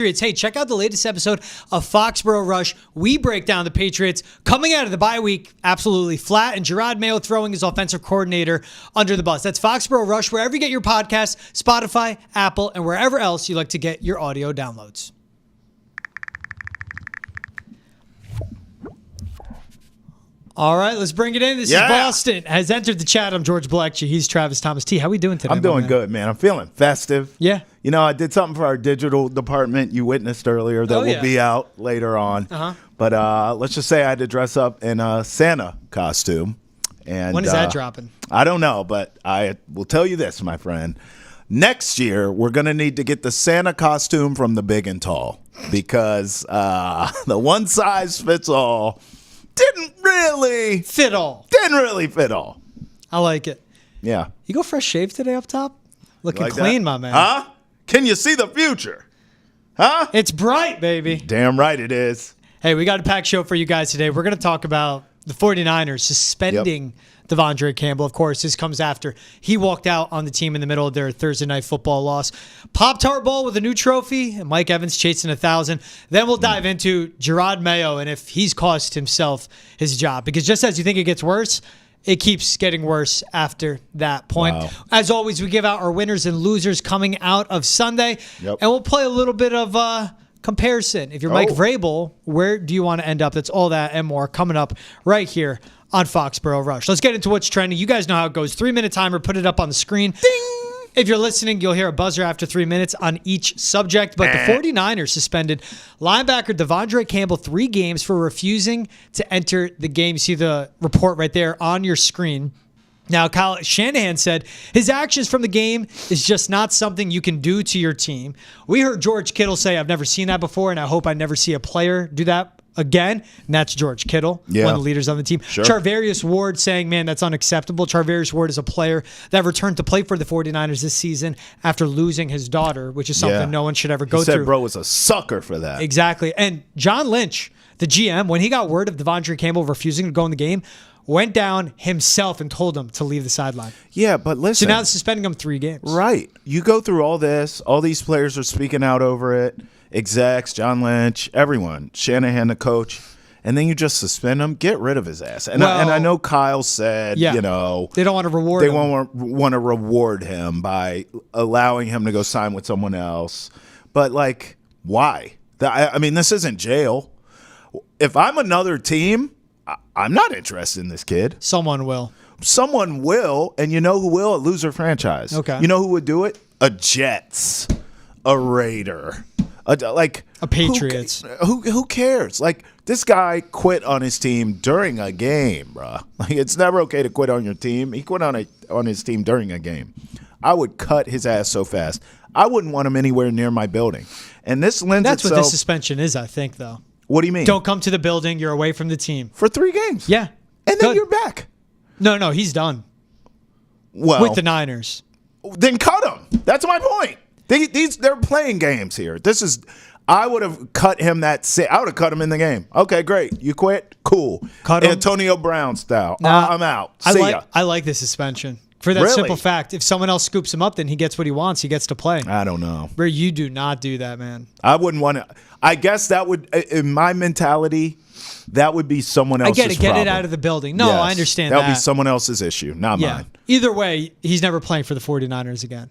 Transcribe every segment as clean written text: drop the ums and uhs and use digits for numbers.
Hey, check out the latest episode of Foxborough Rush. We break down the Patriots coming out of the bye week absolutely flat, and Jerod Mayo throwing his offensive coordinator under the bus. That's Foxborough Rush, wherever you get your podcasts, Spotify, Apple, and wherever else you like to get your audio downloads. All right, let's bring it in. This is Boston. Has entered the chat. I'm George Balekji. He's Travis Thomas. T, how we doing today? I'm doing good, man. I'm feeling festive. Yeah. You know, I did something for our digital department you witnessed earlier that will be out later on. But let's just say I had to dress up in a Santa costume. And when is that dropping? I don't know, but I will tell you this, my friend. Next year, we're going to need to get the Santa costume from the big and tall because the one size fits all didn't really fit all. I like it. Yeah. You go fresh shaved today up top? Looking like clean, that? my man. Huh? Can you see the future? Huh? It's bright, baby. Damn right it is. Hey, we got a packed show for you guys today. We're going to talk about the 49ers suspending De'Vondre Campbell. Of course, this comes after he walked out on the team in the middle of their Thursday night football loss. Pop-Tart Bowl with a new trophy, and Mike Evans chasing 1,000. Then we'll dive into Jerod Mayo and if he's cost himself his job. Because just as you think it gets worse, it keeps getting worse after that point. Wow. As always, we give out our winners and losers coming out of Sunday. And we'll play a little bit of comparison. If you're Mike Vrabel, where do you want to end up? That's all that and more coming up right here on Foxborough Rush. Let's get into what's trending. You guys know how it goes. 3-minute timer. Put it up on the screen. Ding! If you're listening, you'll hear a buzzer after 3 minutes on each subject. But the 49ers suspended linebacker De'Vondre Campbell 3 games for refusing to enter the game. You see the report right there on your screen. Now, Kyle Shanahan said his actions from the game is just not something you can do to your team. We heard George Kittle say, I've never seen that before, and I hope I never see a player do that again. And that's George Kittle, one of the leaders on the team. Sure. Charvarius Ward saying, man, that's unacceptable. Charvarius Ward is a player that returned to play for the 49ers this season after losing his daughter, which is something no one should ever go through. He said bro was a sucker for that. Exactly. And John Lynch, the GM, when he got word of De'Vondre Campbell refusing to go in the game, went down himself and told him to leave the sideline. Yeah, but listen. So now they're suspending him 3 games. Right. You go through all this. All these players are speaking out over it. Execs, John Lynch, everyone. Shanahan, the coach. And then you just suspend him. Get rid of his ass. And I know Kyle said, you know. They don't want to reward him. They won't want to reward him by allowing him to go sign with someone else. But, like, why? I mean, this isn't jail. If I'm another team, I'm not interested in this kid. Someone will. Someone will, and you know who will? A loser franchise. Okay. You know who would do it? A Jets, a Raider, a Patriots. Who cares? Like, this guy quit on his team during a game, bruh. Like, it's never okay to quit on your team. He quit on his team during a game. I would cut his ass so fast. I wouldn't want him anywhere near my building. And this lends That's itself. what this suspension is, I think, though. What do you mean? Don't come to the building. You're away from the team. For 3 games. Yeah. And then you're back. No, he's done. Well, with the Niners. Then cut him. That's my point. They're playing games here. I would have cut him I would have cut him in the game. Okay, great. You quit? Cool. Cut him. Antonio Brown style. Nah, I'm out. See ya. I like the suspension. For that simple fact, if someone else scoops him up, then he gets what he wants. He gets to play. I don't know. Where you do not do that, man. I wouldn't want to. I guess that would, in my mentality, that would be someone else's problem. Get it out of the building. No, I understand that. That would be someone else's issue, not mine. Either way, he's never playing for the 49ers again.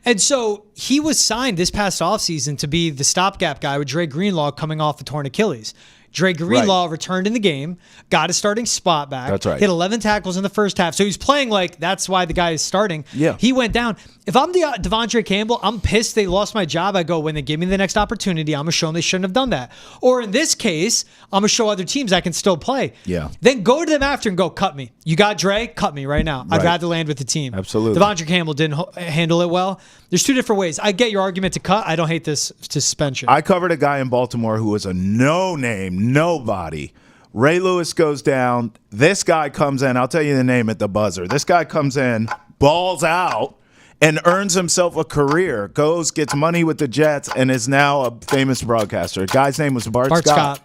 And so he was signed this past offseason to be the stopgap guy with Dre Greenlaw coming off a torn Achilles. Dre Greenlaw returned in the game, got his starting spot back. That's right. Hit 11 tackles in the first half. So he's playing like that's why the guy is starting. Yeah. He went down. If I'm the De'Vondre Campbell, I'm pissed they lost my job. I go, when they give me the next opportunity, I'm going to show them they shouldn't have done that. Or in this case, I'm going to show other teams I can still play. Yeah. Then go to them after and go, cut me. You got Dre? Cut me right now. I'd rather land with the team. Absolutely. De'Vondre Campbell didn't handle it well. There's 2 different ways. I get your argument to cut. I don't hate this suspension. I covered a guy in Baltimore who was a no-name, nobody. Ray Lewis goes down. This guy comes in. I'll tell you the name at the buzzer. This guy comes in, balls out, and earns himself a career. Goes, gets money with the Jets, and is now a famous broadcaster. The guy's name was Bart Scott.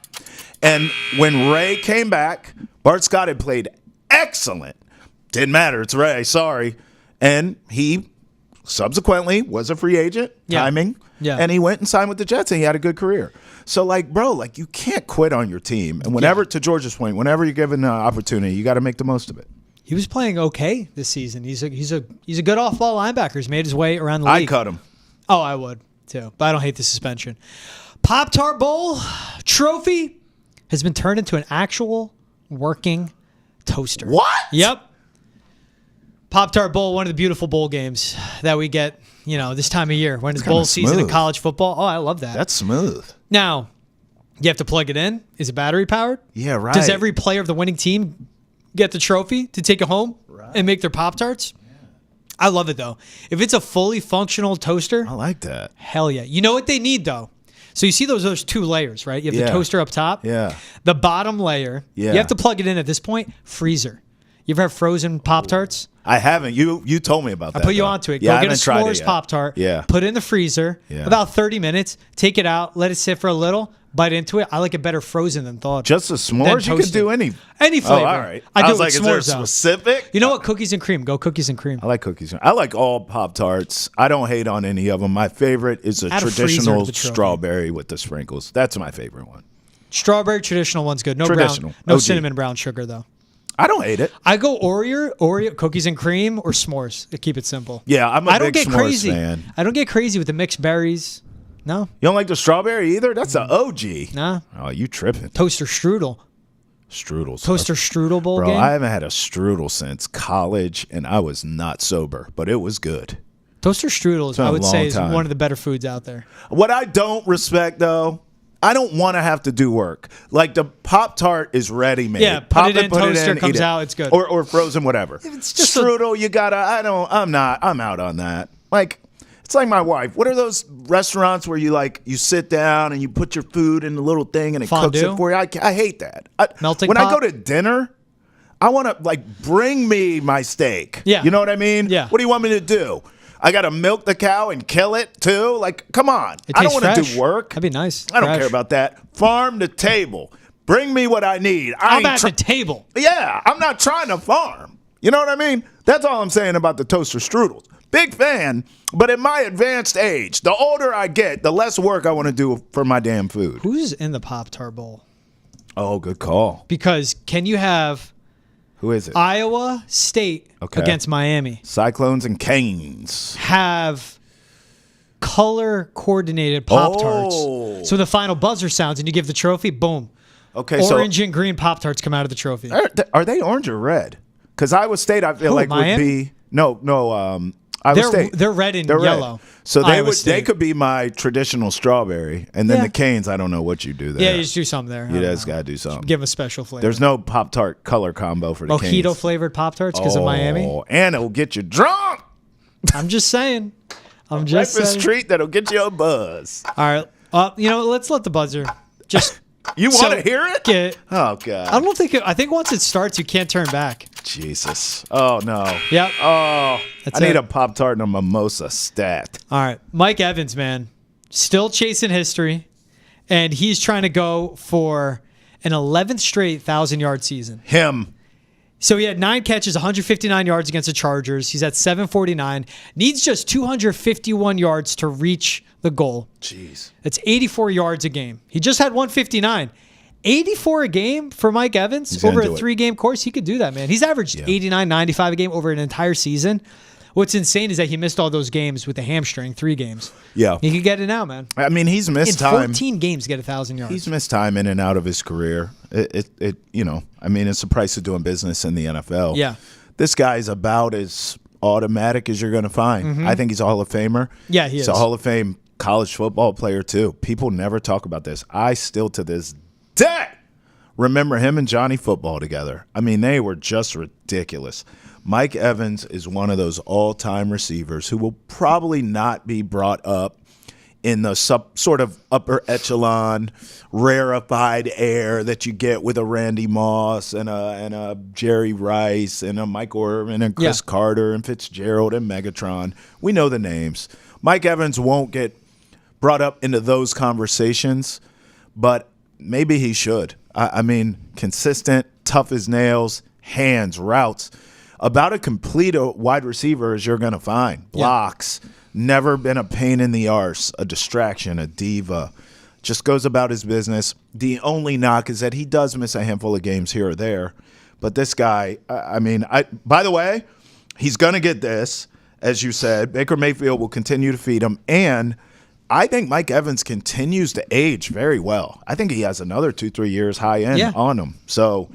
And when Ray came back, Bart Scott had played excellent. Didn't matter. It's Ray. Sorry. And he subsequently was a free agent. Timing. Yeah. And he went and signed with the Jets, and he had a good career. So, like, bro, like, you can't quit on your team. And whenever, to George's point, whenever you're given an opportunity, you got to make the most of it. He was playing okay this season. He's a good off-ball linebacker. He's made his way around the league. I'd cut him. Oh, I would, too. But I don't hate the suspension. Pop-Tart Bowl trophy has been turned into an actual working toaster. What? Yep. Pop-Tart Bowl, one of the beautiful bowl games that we get, this time of year when it's bowl season in college football. Oh, I love that. That's smooth. Now, you have to plug it in. Is it battery powered? Yeah, right. Does every player of the winning team get the trophy to take it home and make their Pop-Tarts? Yeah. I love it, though. If it's a fully functional toaster, I like that. Hell yeah. You know what they need, though? So you see those two layers, right? You have the toaster up top. Yeah. The bottom layer, you have to plug it in at this point, freezer. You ever have frozen Pop-Tarts? I haven't. You told me about that. I put you onto it. Yeah, Go get a s'mores Pop-Tart. Yeah. Put it in the freezer. Yeah. About 30 minutes. Take it out. Let it sit for a little. Bite into it. I like it better frozen than thawed. Just a s'mores? You could do any flavor. Oh, all right. I do was like, s'mores, is there specific? You know what? Cookies and cream. Go cookies and cream. I like cookies. I like all Pop-Tarts. I don't hate on any of them. My favorite is a traditional strawberry with the sprinkles. That's my favorite one. Strawberry traditional one's good. No traditional. brown. No cinnamon brown sugar, though. I don't hate it. I go Oreo, cookies and cream, or s'mores to keep it simple. Yeah, I'm a big s'mores fan. I don't get crazy with the mixed berries. No. You don't like the strawberry either? That's an OG. Nah. Oh, you tripping. Toaster strudel. Strudels. Toaster strudel bowl Bro, game? I haven't had a strudel since college, and I was not sober, but it was good. Toaster strudels, I would say, is one of the better foods out there. What I don't respect, though, I don't want to have to do work. Like, the Pop-Tart is ready-made. Yeah, put it in, toaster, comes out, it's good. Or frozen, whatever. If it's just strudel, you gotta, I'm out on that. Like, it's like my wife. What are those restaurants where you sit down and you put your food in the little thing and it cooks it for you? I hate that. Melting when pot? I go to dinner, I want to, bring me my steak. Yeah. You know what I mean? Yeah. What do you want me to do? I got to milk the cow and kill it, too? Like, come on. I don't want to do work. That'd be nice. I don't care about that. Farm to table. Bring me what I need. I'm at the table. Yeah, I'm not trying to farm. You know what I mean? That's all I'm saying about the toaster strudels. Big fan, but at my advanced age, the older I get, the less work I want to do for my damn food. Who's in the Pop-Tart Bowl? Oh, good call. Because can you have who is it? Iowa State against Miami? Cyclones and Canes. Have color-coordinated Pop-Tarts. Oh. So the final buzzer sounds and you give the trophy, boom. Okay, orange and green Pop-Tarts come out of the trophy. Are they orange or red? Because Iowa State, I feel Miami? would be... No, Iowa State. They're red and yellow. Red. So they could be my traditional strawberry. And then the Canes, I don't know what you do there. Yeah, you just do something there. You just got to do something. Give them a special flavor. There's no Pop-Tart color combo for the Canes. Mojito-flavored Pop-Tarts because of Miami? And it'll get you drunk. I'm just saying. Breakfast treat that'll get you a buzz. All right. Let's let the buzzer just... You want to hear it? Oh, God. I think once it starts, you can't turn back. Jesus. Oh, no. Yep. Oh, I need a Pop-Tart and a mimosa stat. All right. Mike Evans, man, still chasing history, and he's trying to go for an 11th straight 1,000-yard season. Him. So he had 9 catches, 159 yards against the Chargers. He's at 749. Needs just 251 yards to reach the goal. Jeez. It's 84 yards a game. He just had 159. 84 a game for Mike Evans over a 3-game course. He could do that, man. He's averaged 89, 95 a game over an entire season. What's insane is that he missed all those games with the hamstring, 3 games. Yeah. He could get it now, man. I mean, he's missed in time. 14 games, get 1,000 yards. He's missed time in and out of his career. It's the price of doing business in the NFL. Yeah. This guy's about as automatic as you're going to find. Mm-hmm. I think he's a Hall of Famer. Yeah, he is. He's a Hall of Fame college football player, too. People never talk about this. I still, to this day, remember him and Johnny Football together. I mean, they were just ridiculous. Mike Evans is one of those all-time receivers who will probably not be brought up in the sort of upper echelon, rarefied air that you get with a Randy Moss and a Jerry Rice and a Mike Orman and Chris Carter and Fitzgerald and Megatron. We know the names. Mike Evans won't get brought up into those conversations, but maybe he should. I mean, consistent, tough as nails, hands, routes. About as complete a wide receiver as you're going to find. Blocks, Never been a pain in the arse, a distraction, a diva. Just goes about his business. The only knock is that he does miss a handful of games here or there. But this guy, by the way, he's going to get this, as you said. Baker Mayfield will continue to feed him. And I think Mike Evans continues to age very well. I think he has another 2-3 years high end on him. So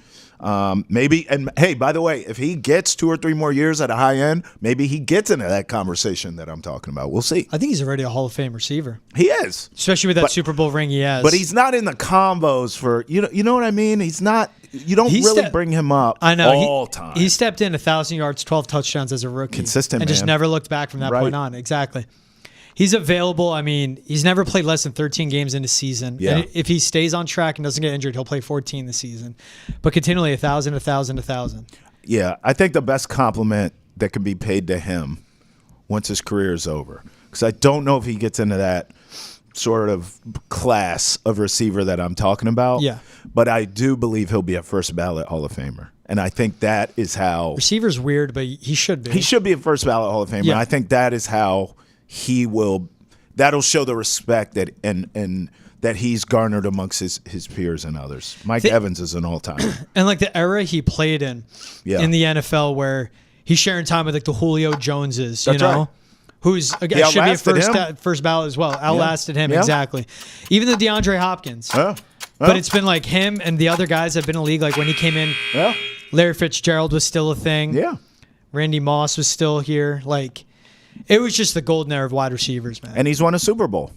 maybe, and hey, by the way, if he gets 2 or 3 more years at a high end, maybe he gets into that conversation that I'm talking about. We'll see. I think he's already a Hall of Fame receiver. He is. Especially with that Super Bowl ring he has. But he's not in the combos for, you know what I mean? He's not, you don't really bring him up all time. He stepped in 1,000 yards, 12 touchdowns as a rookie. Consistent, and just never looked back from that point on. Exactly. He's available. I mean, he's never played less than 13 games in a season. Yeah. And if he stays on track and doesn't get injured, he'll play 14 this season. But continually 1,000, 1,000, 1,000. Yeah, I think the best compliment that can be paid to him once his career is over, because I don't know if he gets into that sort of class of receiver that I'm talking about. Yeah. But I do believe he'll be a first ballot Hall of Famer. And I think that is how. Receiver's weird, but he should be. He should be a first ballot Hall of Famer. Yeah. I think that is how he will. That'll show the respect that and that he's garnered amongst his peers and others. Mike Evans is an all-timer. And like the era he played in the NFL, where he's sharing time with like the Julio Joneses, you know, who's again should be a first ballot as well. Outlasted him exactly. Even the DeAndre Hopkins. But it's been like him and the other guys that have been in the league. Like when he came in, Larry Fitzgerald was still a thing. Yeah, Randy Moss was still here. Like. It was just the golden era of wide receivers, man. And he's won a Super Bowl.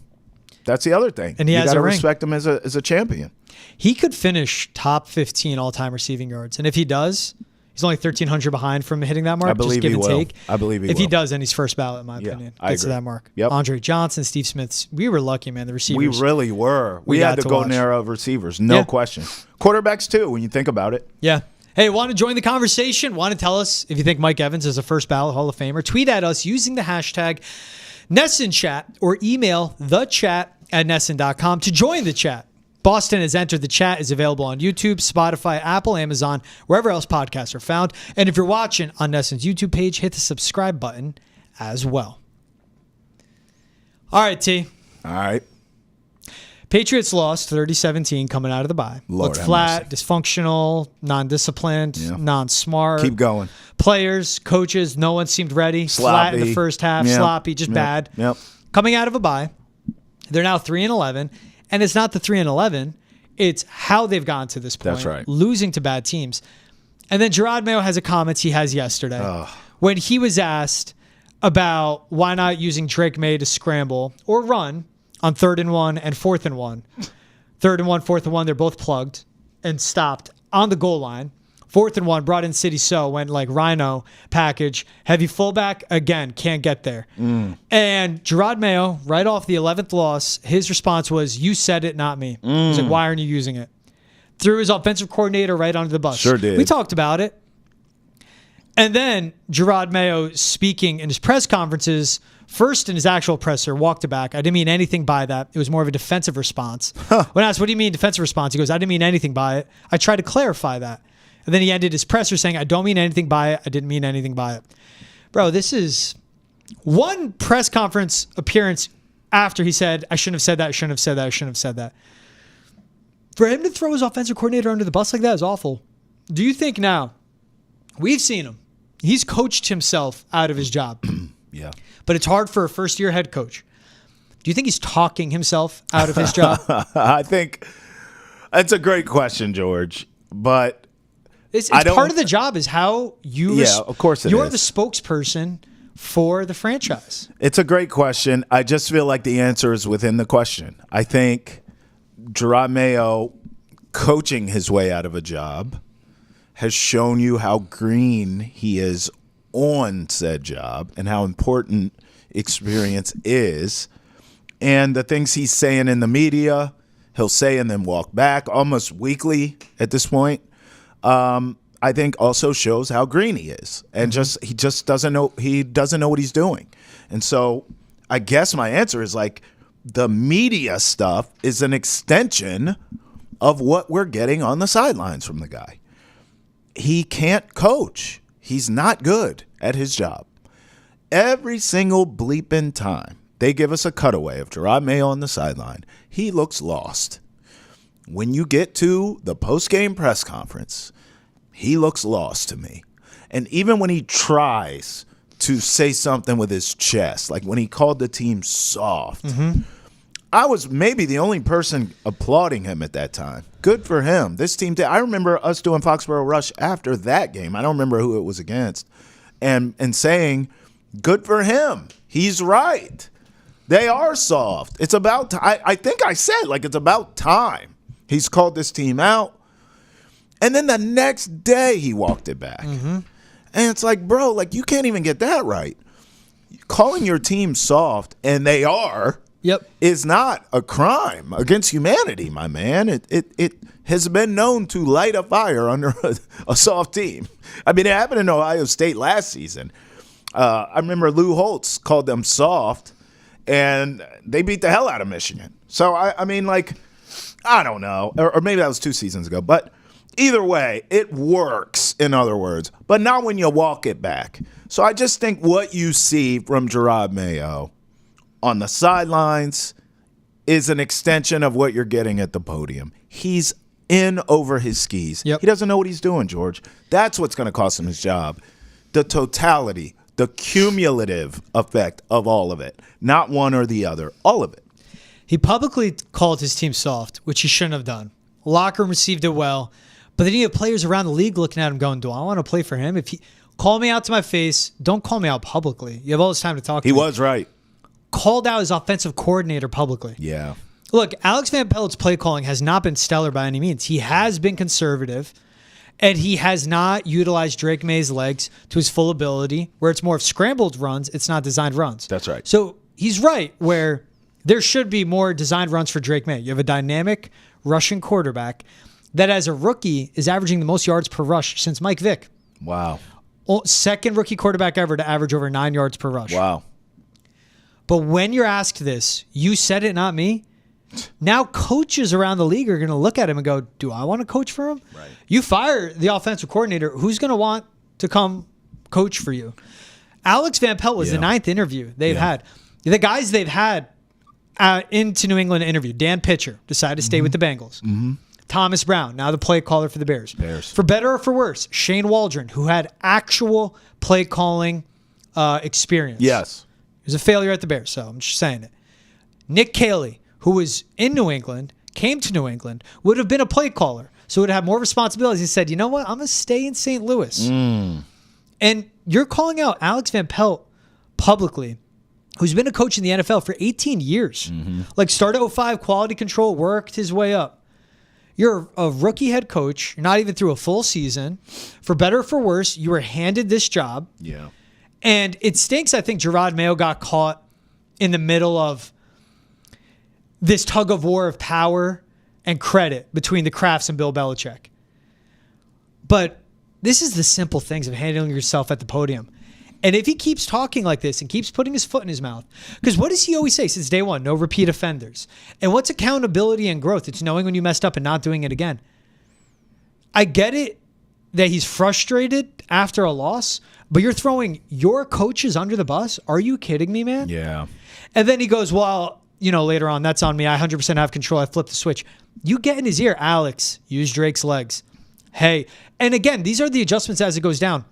That's the other thing. And he has a ring. You got to respect him as a champion. He could finish top 15 all-time receiving yards. And if he does, he's only 1,300 behind from hitting that mark. I believe he will. Take. I believe he will. If he does, then he's first ballot, in my opinion. Gets to that mark. Yep. Andre Johnson, Steve Smith. We were lucky, man. The receivers. We really were. We had the golden era of receivers. No question. Quarterbacks, too, when you think about it. Yeah. Hey, want to join the conversation? Want to tell us if you think Mike Evans is a first ballot Hall of Famer? Tweet at us using the hashtag NESSONChat or email thechat@nesson.com to join the chat. Boston has entered the chat, is available on YouTube, Spotify, Apple, Amazon, wherever else podcasts are found. And if you're watching on Nesson's YouTube page, hit the subscribe button as well. All right, T. All right. Patriots lost 30-17 coming out of the bye. Looked flat, dysfunctional, non-disciplined, non-smart. Keep going. Players, coaches, no one seemed ready. Sloppy. Flat in the first half, sloppy, just bad. Yep. Coming out of a bye, they're now 3-11, and it's not the 3-11, it's how they've gotten to this point. That's right. Losing to bad teams. And then Gerod Mayo has a comment he has yesterday when he was asked about why not using Drake May to scramble or run on 3rd and 1 and 4th and 1. 3rd and 1, 4th and 1, they're both plugged and stopped on the goal line. 4th and 1, brought in City So, went like Rhino package. Heavy fullback, again, can't get there. And Gerod Mayo, right off the 11th loss, his response was, "You said it, not me." He's like, "Why aren't you using it?" Threw his offensive coordinator right under the bus. Sure did. We talked about it. And then Gerod Mayo speaking in his press conferences, first in his actual presser, walked it back. "I didn't mean anything by that. It was more of a defensive response." When asked, "What do you mean defensive response?" He goes, "I didn't mean anything by it. I tried to clarify that." And then he ended his presser saying, "I don't mean anything by it. I didn't mean anything by it." Bro, this is one press conference appearance after he said, "I shouldn't have said that. I shouldn't have said that. I shouldn't have said that." For him to throw his offensive coordinator under the bus like that is awful. Do you think now, we've seen him. He's coached himself out of his job. Yeah. But it's hard for a first-year head coach. Do you think he's talking himself out of his job? I think that's a great question, George. But it's part of the job is how you of course you're the spokesperson for the franchise. It's a great question. I just feel like the answer is within the question. I think Gerod Mayo coaching his way out of a job has shown you how green he is on said job and how important experience is. And the things he's saying in the media, he'll say and then walk back almost weekly at this point. I think also shows how green he is, and he just doesn't know. He doesn't know what he's doing, and so I guess my answer is like the media stuff is an extension of what we're getting on the sidelines from the guy. He can't coach. He's not good at his job, every single bleeping time they give us a cutaway of Gerod Mayo on the sideline, he looks lost. When you get to the post-game press conference, he looks lost to me. And even when he tries to say something with his chest, like when he called the team soft, I was maybe the only person applauding him at that time. Good for him. This team did. I remember us doing Foxborough Rush after that game. I don't remember who it was against. And saying, good for him. He's right. They are soft. It's about I think I said, like, it's about time. He's called this team out. And then the next day he walked it back. And it's like, bro, like, you can't even get that right. Calling your team soft, and they are, is not a crime against humanity, my man. It has been known to light a fire under a soft team. I mean, it happened in Ohio State last season. I remember Lou Holtz called them soft, and they beat the hell out of Michigan. So, I mean, like, I don't know. Or maybe that was 2 seasons ago. But either way, it works, in other words. But not when you walk it back. So I just think what you see from Gerod Mayo on the sidelines is an extension of what you're getting at the podium. He's in over his skis. He doesn't know what he's doing, George. That's what's going to cost him his job. The totality, the cumulative effect of all of it. Not one or the other. All of it. He publicly called his team soft, which he shouldn't have done. Locker room received it well, but then you have players around the league looking at him going, do I want to play for him? If he call me out to my face, don't call me out publicly. You have all this time to talk to me. He was right. Called out his offensive coordinator publicly. Yeah. Look, Alex Van Pelt's play calling has not been stellar by any means. He has been conservative, and he has not utilized Drake May's legs to his full ability, where it's more of scrambled runs, it's not designed runs. That's right. So he's right where there should be more designed runs for Drake May. You have a dynamic Russian quarterback that as a rookie is averaging the most yards per rush since Mike Vick. Wow. Second rookie quarterback ever to average over 9 yards per rush. Wow. But when you're asked this, you said it, not me. Now coaches around the league are going to look at him and go, do I want to coach for him? Right. You fire the offensive coordinator. Who's going to want to come coach for you? Alex Van Pelt was the 9th interview they've had. The guys they've had into New England interview. Dan Pitcher decided to stay with the Bengals. Thomas Brown, now the play caller for the Bears. For better or for worse, Shane Waldron, who had actual play calling experience. Yes. He was a failure at the Bears, so I'm just saying it. Nick Caley, who was in New England, came to New England, would have been a play caller, so would have more responsibilities. He said, you know what, I'm going to stay in St. Louis. And you're calling out Alex Van Pelt publicly, who's been a coach in the NFL for 18 years. Like, started 05, quality control, worked his way up. You're a rookie head coach. You're not even through a full season. For better or for worse, you were handed this job. Yeah. And it stinks, I think Gerod Mayo got caught in the middle of this tug of war of power and credit between the Krafts and Bill Belichick. But this is the simple things of handling yourself at the podium. And if he keeps talking like this and keeps putting his foot in his mouth, because what does he always say since day one? No repeat offenders. And what's accountability and growth? It's knowing when you messed up and not doing it again. I get it that he's frustrated after a loss, but you're throwing your coaches under the bus? Are you kidding me, man? Yeah. And then he goes, well, you know, later on, that's on me. I 100% have control. I flipped the switch. You get in his ear, Alex, use Drake's legs. Hey, and again, these are the adjustments as it goes down.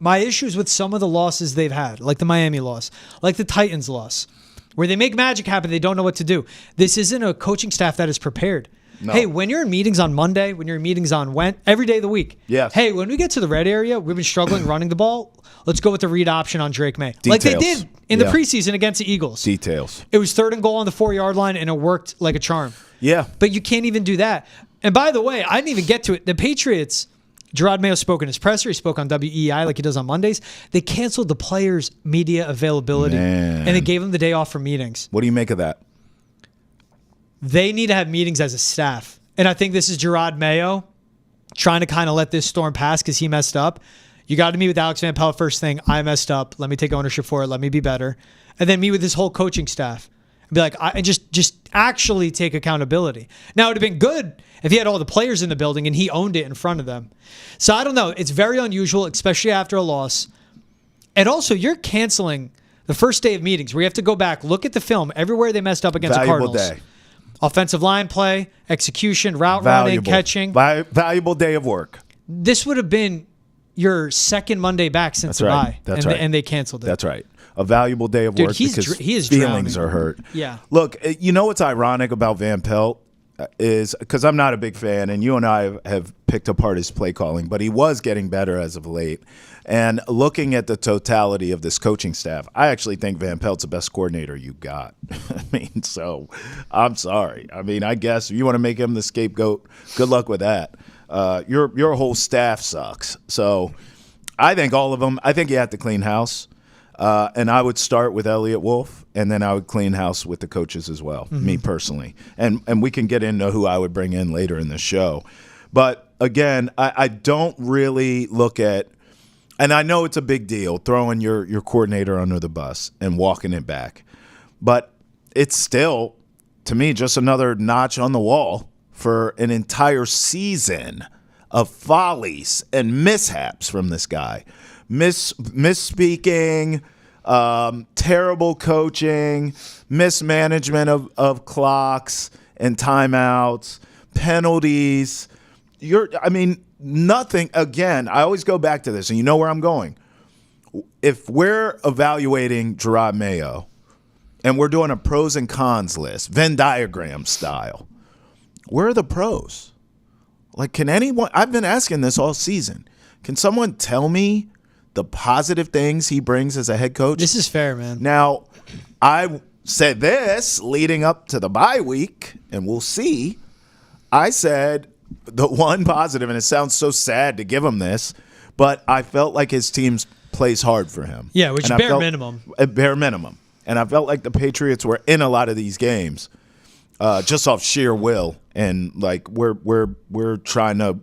My issues with some of the losses they've had, like the Miami loss, like the Titans loss, where they make magic happen, they don't know what to do. This isn't a coaching staff that is prepared. No. Hey, when you're in meetings on Monday, when you're in meetings on every day of the week. Yes. Hey, when we get to the red area, we've been struggling running the ball. Let's go with the read option on Drake May. Details. Like they did in the preseason against the Eagles. Details. It was 3rd and goal on the 4-yard line, and it worked like a charm. Yeah. But you can't even do that. And by the way, I didn't even get to it. The Patriots, Jerod Mayo spoke in his presser. He spoke on WEI like he does on Mondays. They canceled the players' media availability, and they gave them the day off from meetings. What do you make of that? They need to have meetings as a staff. And I think this is Jerod Mayo trying to kind of let this storm pass because he messed up. You got to meet with Alex Van Pelt first thing. I messed up. Let me take ownership for it. Let me be better. And then meet with his whole coaching staff. And be like, and just actually take accountability. Now, it would have been good if he had all the players in the building and he owned it in front of them. So I don't know. It's very unusual, especially after a loss. And also, you're canceling the first day of meetings where you have to go back, look at the film, everywhere they messed up against the Cardinals. Day. Offensive line play, execution, route running, catching. Valuable day of work. This would have been your second Monday back since the bye. That's right. And they canceled it. That's right. A valuable day of work because feelings are hurt. Yeah. Look, you know what's ironic about Van Pelt is because I'm not a big fan, and you and I have picked apart his play calling, but he was getting better as of late. And looking at the totality of this coaching staff, I actually think Van Pelt's the best coordinator you got. I mean, so I'm sorry. I mean, I guess if you want to make him the scapegoat, good luck with that. Your whole staff sucks. So I think all of them, I think you have to clean house. And I would start with Elliott Wolf, and then I would clean house with the coaches as well, me personally. And we can get into who I would bring in later in the show. But, again, I don't really look at – and I know it's a big deal, throwing your coordinator under the bus and walking it back. But it's still, to me, just another notch on the wall for an entire season of follies and mishaps from this guy. Misspeaking, terrible coaching, mismanagement of clocks and timeouts, penalties. Nothing. Again, I always go back to this, and you know where I'm going. If we're evaluating Gerod Mayo and we're doing a pros and cons list, Venn diagram style, where are the pros? Like, can anyone – I've been asking this all season. Can someone tell me the positive things he brings as a head coach? This is fair, man. Now, I said this leading up to the bye week, and we'll see. I said the one positive, and it sounds so sad to give him this, but I felt like his team plays hard for him. Yeah, which is bare minimum. Bare minimum. And I felt like the Patriots were in a lot of these games just off sheer will. And, like, we're trying to,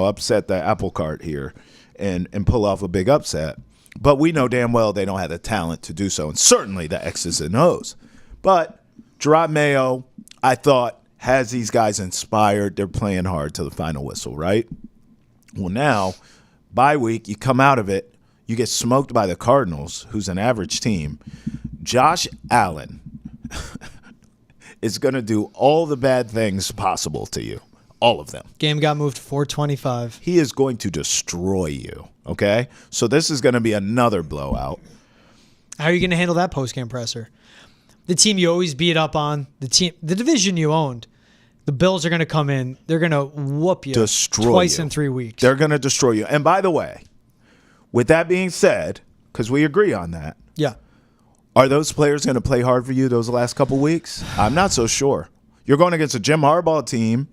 upset the apple cart here and pull off a big upset. But we know damn well they don't have the talent to do so, and certainly the X's and O's. But Gerod Mayo, I thought, has these guys inspired. They're playing hard to the final whistle, right? Well, now, bye week, you come out of it, you get smoked by the Cardinals, who's an average team. Josh Allen is going to do all the bad things possible to you. All of them. Game got moved to 425. He is going to destroy you, okay? So this is going to be another blowout. How are you going to handle that post-game presser? The team you always beat up on, the division you owned, the Bills are going to come in. They're going to whoop you twice in 3 weeks. They're going to destroy you. And by the way, with that being said, because we agree on that, yeah, are those players going to play hard for you those last couple weeks? I'm not so sure. You're going against a Jim Harbaugh team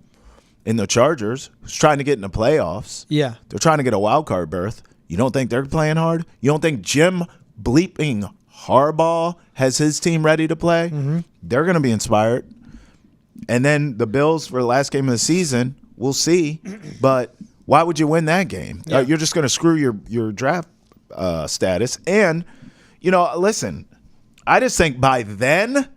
in the Chargers who's trying to get in the playoffs. Yeah. They're trying to get a wild card berth. You don't think they're playing hard? You don't think Jim bleeping Harbaugh has his team ready to play? Mm-hmm. They're going to be inspired. And then the Bills for the last game of the season, we'll see. But why would you win that game? Yeah. You're just going to screw your draft status. And, listen, I just think by then,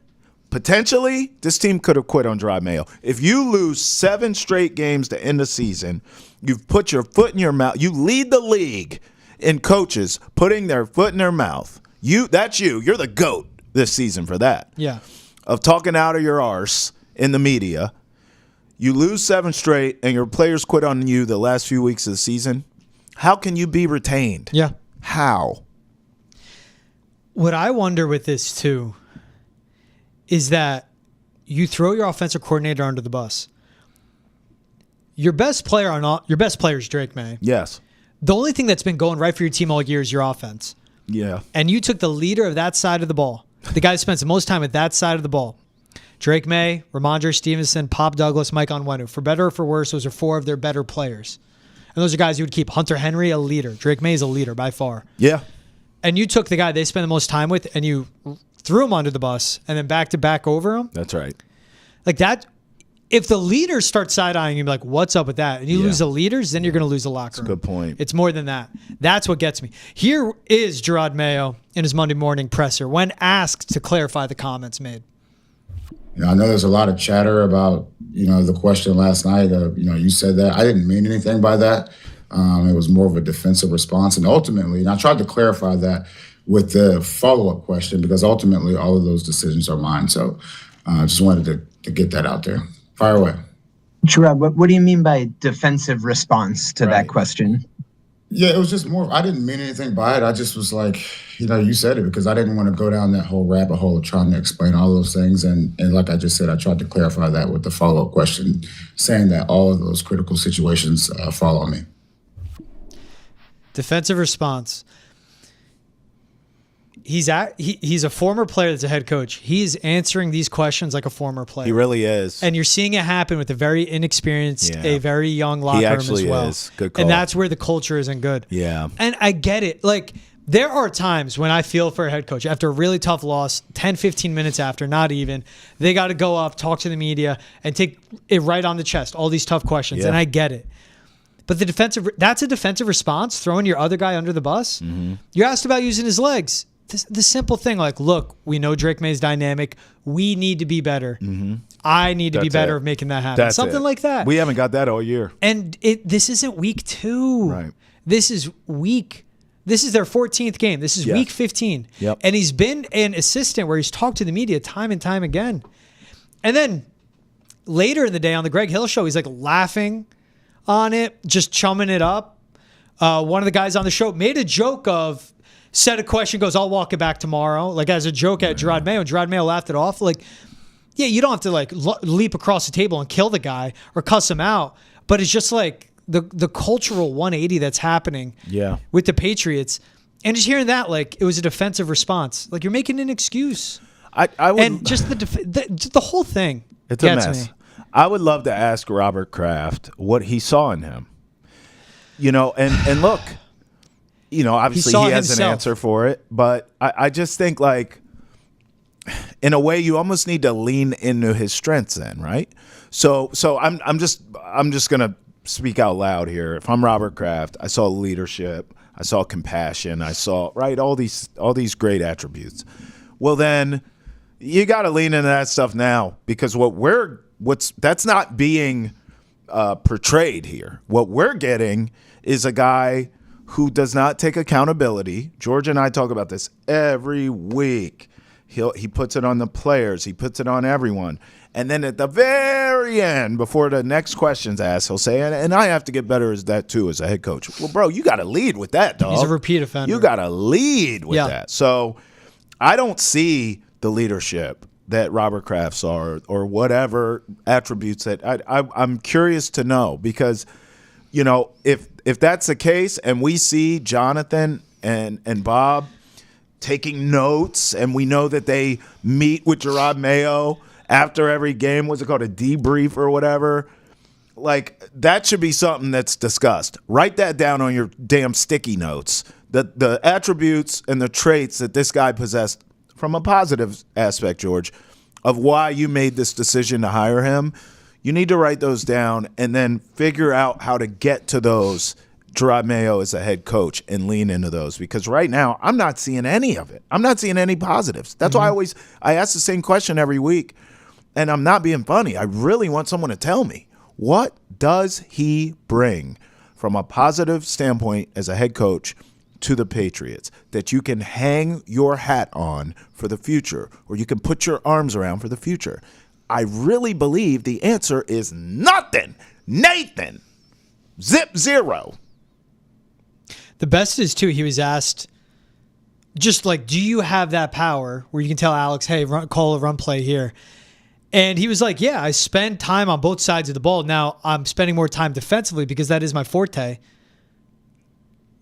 potentially, this team could have quit on Gerod Mayo. If you lose 7 straight games to end the season, you've put your foot in your mouth. You lead the league in coaches putting their foot in their mouth. That's you. You're the GOAT this season for that. Yeah. Of talking out of your arse in the media. You lose 7 straight, and your players quit on you the last few weeks of the season. How can you be retained? Yeah. How? What I wonder with this, too, is that you throw your offensive coordinator under the bus. Your best player is Drake May. Yes. The only thing that's been going right for your team all year is your offense. Yeah. And you took the leader of that side of the ball, the guy who spends the most time at that side of the ball. Drake May, Ramondre Stevenson, Pop Douglas, Mike Onwenu. For better or for worse, those are 4 of their better players. And those are guys you would keep. Hunter Henry, a leader. Drake May is a leader by far. Yeah. And you took the guy they spend the most time with and you threw him under the bus and then back over him. That's right. Like that, if the leaders start side-eyeing you, like, what's up with that? And you lose the leaders, then you're going to lose the locker room. That's a good point. It's more than that. That's what gets me. Here is Gerod Mayo in his Monday morning presser when asked to clarify the comments made. I know there's a lot of chatter about, the question last night of, you said that. I didn't mean anything by that. It was more of a defensive response. And ultimately, and I tried to clarify that with the follow-up question, because ultimately all of those decisions are mine. So I just wanted to get that out there. Fire away. Gerod, what do you mean by defensive response to that question? Yeah, it was just more, I didn't mean anything by it. I just was like, you said it, because I didn't want to go down that whole rabbit hole of trying to explain all those things. And like I just said, I tried to clarify that with the follow-up question, saying that all of those critical situations fall on me. Defensive response. He's a former player that's a head coach. He's answering these questions like a former player. He really is. And you're seeing it happen with a very inexperienced, a very young locker room as well. He actually is. Good call. And that's where the culture isn't good. Yeah. And I get it. Like, there are times when I feel for a head coach after a really tough loss, 10, 15 minutes after, not even, they got to go up, talk to the media, and take it right on the chest, all these tough questions. Yeah. And I get it. But that's a defensive response, throwing your other guy under the bus. Mm-hmm. You're asked about using his legs. The simple thing, like, look, we know Drake May's dynamic. We need to be better. Mm-hmm. I need to be better at making that happen. Something like that. We haven't got that all year. And this isn't week 2. Right. This is their 14th game. This is week 15. Yep. And he's been an assistant where he's talked to the media time and time again. And then later in the day on the Greg Hill show, he's like laughing on it, just chumming it up. One of the guys on the show made a joke of, said a question, goes, I'll walk it back tomorrow, like as a joke at Gerod Mayo. And Gerod Mayo laughed it off. Like, yeah, you don't have to like leap across the table and kill the guy or cuss him out. But it's just like the cultural 180 that's happening with the Patriots. And just hearing that, like, it was a defensive response. Like, you're making an excuse. I would, and just the whole thing. It's a mess. Me. I would love to ask Robert Kraft what he saw in him. And look, obviously he has an answer for it, but I just think, like, in a way, you almost need to lean into his strengths then, right? So I'm just gonna speak out loud here. If I'm Robert Kraft, I saw leadership, I saw compassion, I saw all these great attributes. Well, then you got to lean into that stuff now, because that's not being portrayed here. What we're getting is a guy who does not take accountability. George and I talk about this every week. He puts it on the players. He puts it on everyone. And then at the very end, before the next question's asked, he'll say, and I have to get better as that too as a head coach. Well, bro, you got to lead with that, dog. He's a repeat offender. You got to lead with that. So I don't see the leadership that Robert Kraft saw or whatever attributes that I'm curious to know, because, if that's the case and we see Jonathan and Bob taking notes, and we know that they meet with Jerod Mayo after every game, what's it called, a debrief or whatever, like, that should be something that's discussed. Write that down on your damn sticky notes, the attributes and the traits that this guy possessed from a positive aspect, George, of why you made this decision to hire him. You need to write those down and then figure out how to get to those Gerod Mayo as a head coach and lean into those, because right now I'm not seeing any of it. I'm not seeing any positives. That's why I ask the same question every week, and I'm not being funny. I really want someone to tell me, what does he bring from a positive standpoint as a head coach to the Patriots that you can hang your hat on for the future, or you can put your arms around for the future? I really believe the answer is nothing. Nathan. Zip zero. The best is, too, he was asked, just like, do you have that power where you can tell Alex, hey, call a run play here? And he was like, yeah, I spend time on both sides of the ball. Now I'm spending more time defensively because that is my forte.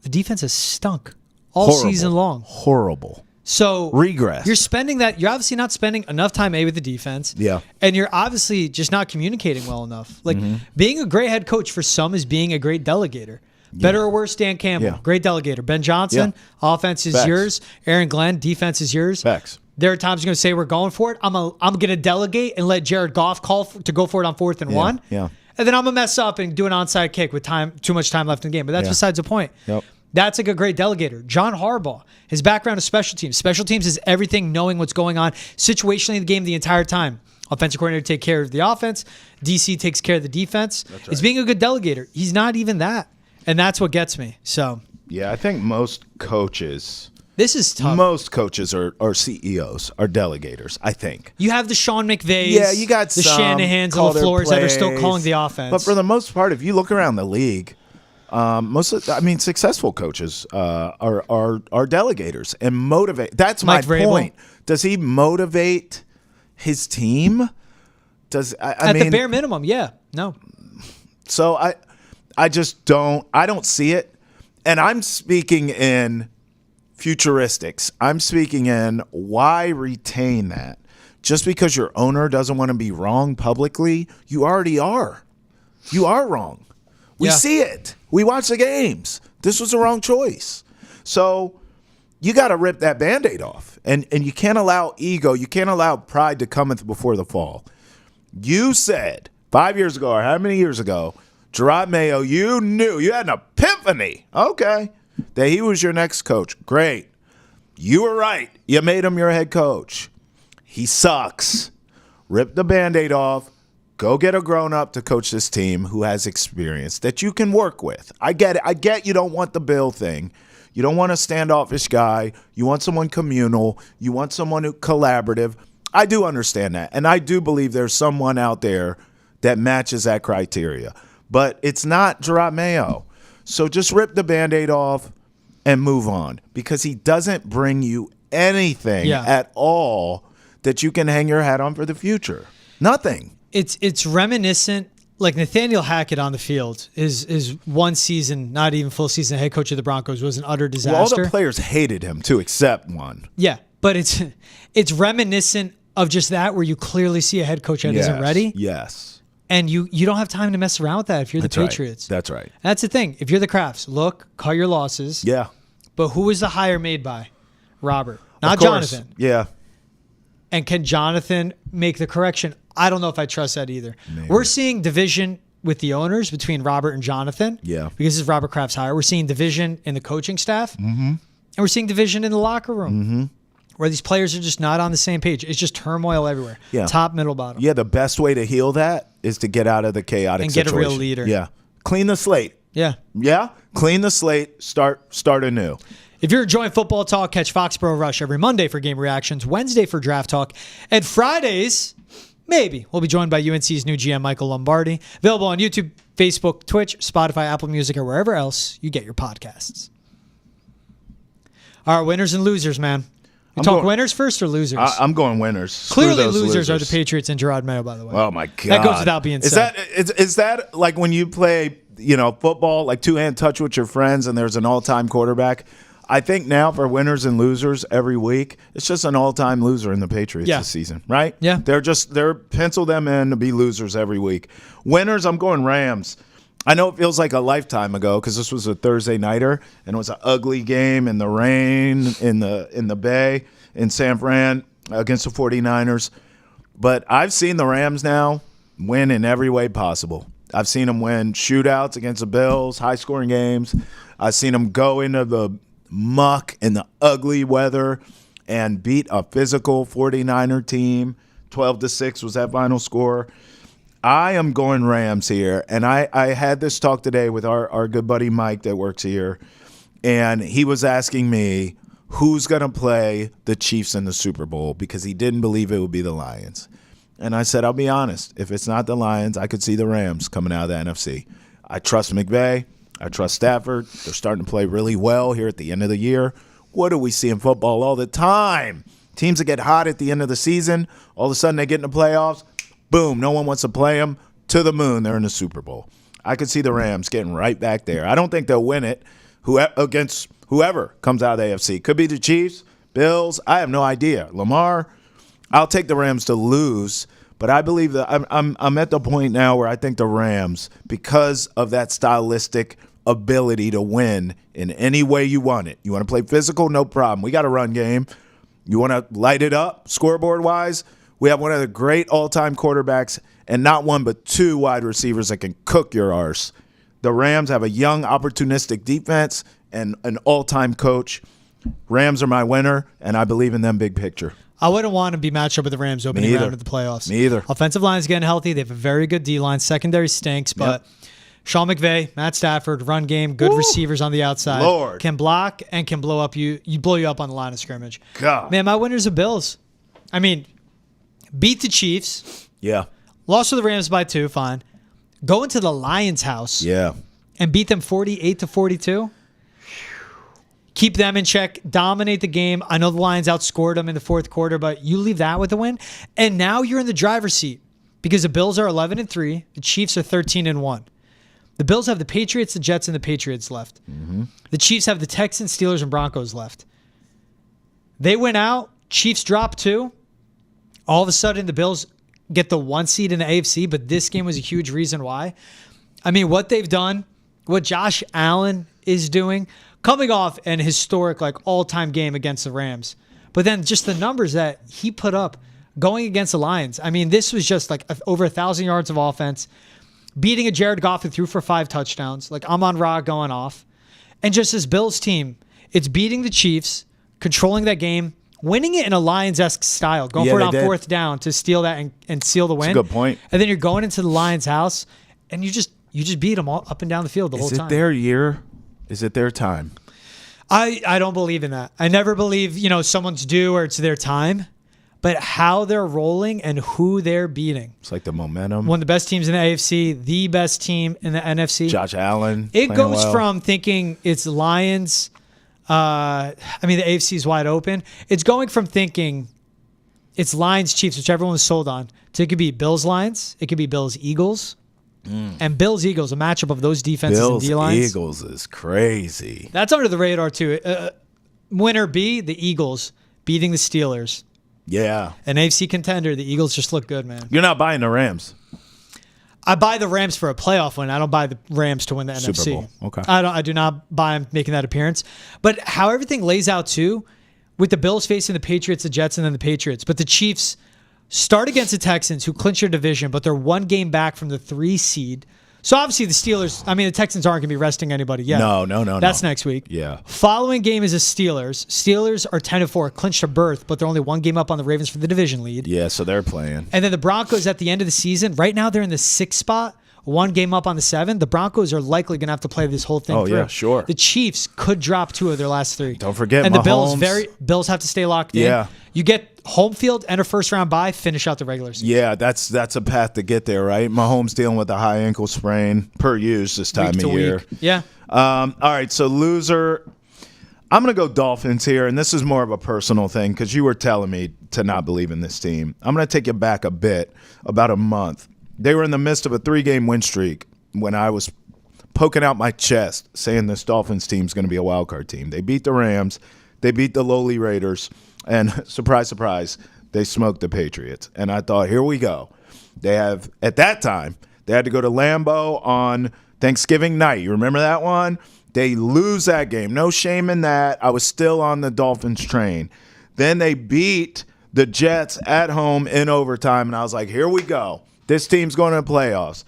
The defense has stunk all season long. Horrible. So regress. You're spending that. You're obviously not spending enough time with the defense. Yeah. And you're obviously just not communicating well enough. Like, being a great head coach for some is being a great delegator. Better or worse, Dan Campbell, great delegator. Ben Johnson, offense is yours. Aaron Glenn, defense is yours. Facts. There are times you're going to say we're going for it. I'm going to delegate and let Jared Goff call to go for it on 4th and 1. Yeah. And then I'm going to mess up and do an onside kick with too much time left in the game. But that's besides the point. Yep. That's like a great delegator. John Harbaugh, his background is special teams. Special teams is everything, knowing what's going on situationally in the game the entire time. Offensive coordinator take care of the offense. DC takes care of the defense. That's right. It's being a good delegator. He's not even that. And that's what gets me. So yeah, I think most coaches, This is tough. Most coaches are CEOs, are delegators, I think. You have the Sean McVays, You got the some Shanahans call and their LaFleurs that are still plays. calling the offense. But for the most part, if you look around the league, successful coaches are delegators and motivate. That's Mike my Vrabel. point. Does he motivate his team? At the bare minimum, yeah. No. So I just don't. I don't see it. And I'm speaking in futuristics. I'm speaking in why retain that? Just because your owner doesn't want to be wrong publicly, you already are. You are wrong. We see it. We watch the games. This was the wrong choice. So you got to rip that Band-Aid off. And you can't allow ego, you can't allow pride to cometh before the fall. You said 5 years ago, or how many years ago, Gerod Mayo, you knew, you had an epiphany, okay, that he was your next coach. Great. You were right. You made him your head coach. He sucks. Rip the Band-Aid off. Go get a grown-up to coach this team who has experience that you can work with. I get it. I get you don't want the Bill thing. You don't want a standoffish guy. You want someone communal. You want someone who collaborative. I do understand that. And I do believe there's someone out there that matches that criteria. But it's not Jerod Mayo. So just rip the Band-Aid off and move on, because he doesn't bring you anything at all that you can hang your hat on for the future. Nothing. It's reminiscent. Like Nathaniel Hackett on the field, is one season, not even full season, head coach of the Broncos, was an utter disaster. Well, all the players hated him too, except one. Yeah, but it's reminiscent of just that, where you clearly see a head coach that isn't ready. Yes. And you don't have time to mess around with that if you're the Patriots. That's right. That's the thing. If you're the Crafts, look, cut your losses. Yeah. But who was the hire made by? Robert, not Jonathan. Yeah. And can Jonathan make the correction? I don't know if I trust that either. Maybe. We're seeing division with the owners between Robert and Jonathan. Yeah. Because this is Robert Kraft's hire. We're seeing division in the coaching staff. Mm-hmm. And we're seeing division in the locker room. Where these players are just not on the same page. It's just turmoil everywhere. Yeah. Top, middle, bottom. Yeah, the best way to heal that is to get out of the chaotic And situation. get a real leader. Yeah. Clean the slate. Yeah. Yeah? Clean the slate. Start anew. If you're enjoying football talk, catch Foxborough Rush every Monday for game reactions, Wednesday for draft talk, and Fridays, maybe, we'll be joined by UNC's new GM, Michael Lombardi. Available on YouTube, Facebook, Twitch, Spotify, Apple Music, or wherever else you get your podcasts. All right, winners and losers, man. You talk winners first or losers? I'm going winners. Clearly, losers are the Patriots and Gerod Mayo, by the way. Oh, my God. That goes without being said. Is that like when you play, football, like two-hand touch with your friends and there's an all-time quarterback? I think now for winners and losers every week, it's just an all-time loser in the Patriots this season, right? Yeah. They're pencil them in to be losers every week. Winners, I'm going Rams. I know it feels like a lifetime ago because this was a Thursday nighter and it was an ugly game in the rain in the Bay in San Fran against the 49ers. But I've seen the Rams now win in every way possible. I've seen them win shootouts against the Bills, high-scoring games. I've seen them go into the muck in the ugly weather and beat a physical 49er team. 12-6 was that final score. I am going Rams here, and I had this talk today with our good buddy Mike that works here, and he was asking me who's going to play the Chiefs in the Super Bowl because he didn't believe it would be the Lions. And I said, I'll be honest, if it's not the Lions, I could see the Rams coming out of the NFC. I trust McVay. I trust Stafford. They're starting to play really well here at the end of the year. What do we see in football all the time? Teams that get hot at the end of the season, all of a sudden they get in the playoffs, boom, no one wants to play them. To the moon, they're in the Super Bowl. I could see the Rams getting right back there. I don't think they'll win it against whoever comes out of the AFC. Could be the Chiefs, Bills, I have no idea. Lamar, I'll take the Rams to lose. But I believe that I'm at the point now where I think the Rams, because of that stylistic ability to win in any way you want it. You want to play physical? No problem. We got a run game. You want to light it up scoreboard-wise? We have one of the great all-time quarterbacks and not one but two wide receivers that can cook your arse. The Rams have a young, opportunistic defense and an all-time coach. Rams are my winner, and I believe in them big picture. I wouldn't want to be matched up with the Rams opening round of the playoffs. Me either. Offensive line's getting healthy. They have a very good D-line. Secondary stinks, but Sean McVay, Matt Stafford, run game, good receivers on the outside. Lord. Can block and can blow you up on the line of scrimmage. God. Man, my winners are Bills. I mean, beat the Chiefs. Yeah. Lost to the Rams by 2, fine. Go into the Lions' house. Yeah. And beat them 48-42. Keep them in check. Dominate the game. I know the Lions outscored them in the fourth quarter, but you leave that with a win. And now you're in the driver's seat because the Bills are 11-3. The Chiefs are 13-1. The Bills have the Patriots, the Jets, and the Patriots left. Mm-hmm. The Chiefs have the Texans, Steelers, and Broncos left. They went out. Chiefs drop 2. All of a sudden, the Bills get the 1 seed in the AFC, but this game was a huge reason why. I mean, what they've done, what Josh Allen is doing, coming off an historic, all-time game against the Rams. But then just the numbers that he put up going against the Lions. I mean, this was just over 1,000 yards of offense. Beating a Jared Goff who threw for 5 touchdowns. Amon-Ra going off. And just this Bills team, it's beating the Chiefs, controlling that game, winning it in a Lions-esque style, going for it on 4th down to steal that and seal the win. That's a good point. And then you're going into the Lions' house, and you just beat them all up and down the field the whole time. Is it their year? Is it their time? I don't believe in that. I never believe, someone's due or it's their time. But how they're rolling and who they're beating. It's like the momentum. One of the best teams in the AFC, the best team in the NFC. Josh Allen. It goes from thinking it's Lions. The AFC is wide open. It's going from thinking it's Lions, Chiefs, which everyone was sold on, to it could be Bills, Lions. It could be Bills, Eagles. And Bills, Eagles, a matchup of those defenses and D-lines. Bills, Eagles is crazy. That's under the radar, too. Winner B, the Eagles, beating the Steelers. Yeah. An AFC contender. The Eagles just look good, man. You're not buying the Rams. I buy the Rams for a playoff win. I don't buy the Rams to win the Super NFC. Bowl. Okay. I do not buy them making that appearance. But how everything lays out, too, with the Bills facing the Patriots, the Jets, and then the Patriots. But the Chiefs start against the Texans, who clinch their division, but they're 1 game back from the 3 seed. So obviously the Steelers, the Texans aren't going to be resting anybody yet. No. That's next week. Yeah. Following game is the Steelers. Steelers are 10-4, clinched a berth, but they're only 1 game up on the Ravens for the division lead. Yeah, so they're playing. And then the Broncos at the end of the season, right now they're in the 6th spot, 1 game up on the 7. The Broncos are likely going to have to play this whole thing through. Yeah, sure. The Chiefs could drop 2 of their last 3. Don't forget and Mahomes. the Bills have to stay locked in. Yeah. You get home field and a first-round bye, finish out the regular season. Yeah, that's a path to get there, right? Mahomes dealing with a high ankle sprain per use this time of year. Week. Yeah. All right, so loser. I'm going to go Dolphins here, and this is more of a personal thing because you were telling me to not believe in this team. I'm going to take you back a bit, about a month. They were in the midst of a 3-game win streak when I was poking out my chest saying this Dolphins team is going to be a wild card team. They beat the Rams. They beat the lowly Raiders. And surprise, surprise, they smoked the Patriots. And I thought, here we go. At that time, they had to go to Lambeau on Thanksgiving night. You remember that one? They lose that game. No shame in that. I was still on the Dolphins train. Then they beat the Jets at home in overtime. And I was like, here we go. This team's going to the playoffs.